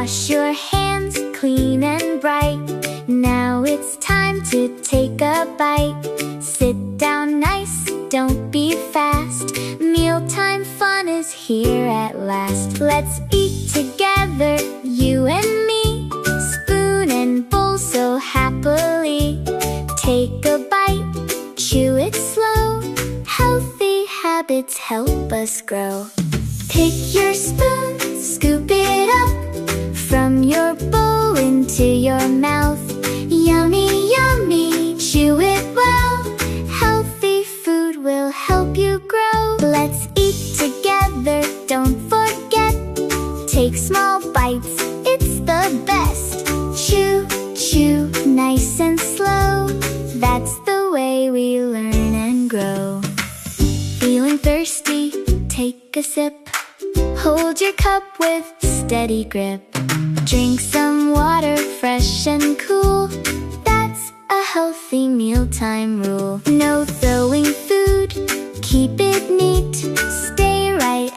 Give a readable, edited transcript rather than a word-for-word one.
Wash your hands clean and bright. Now it's time to take a bite. Sit down nice, don't be fast. Mealtime fun is here at last. Let's eat together, you and me. Spoon and bowl so happily. Take a bite, chew it slow. Healthy habits help us grow. Pick your spoon, scoop it up from your bowl into your mouth. Yummy, yummy, chew it well. Healthy food will help you grow. Let's eat together, don't forget. Take small bites, it's the best. Chew, chew, nice and slow. That's the way we learn and grow. Feeling thirsty? Take a sip. Hold your cup with steady grip. Drink some water, fresh and cool. That's a healthy mealtime rule. No throwing food, keep it neat. Stay right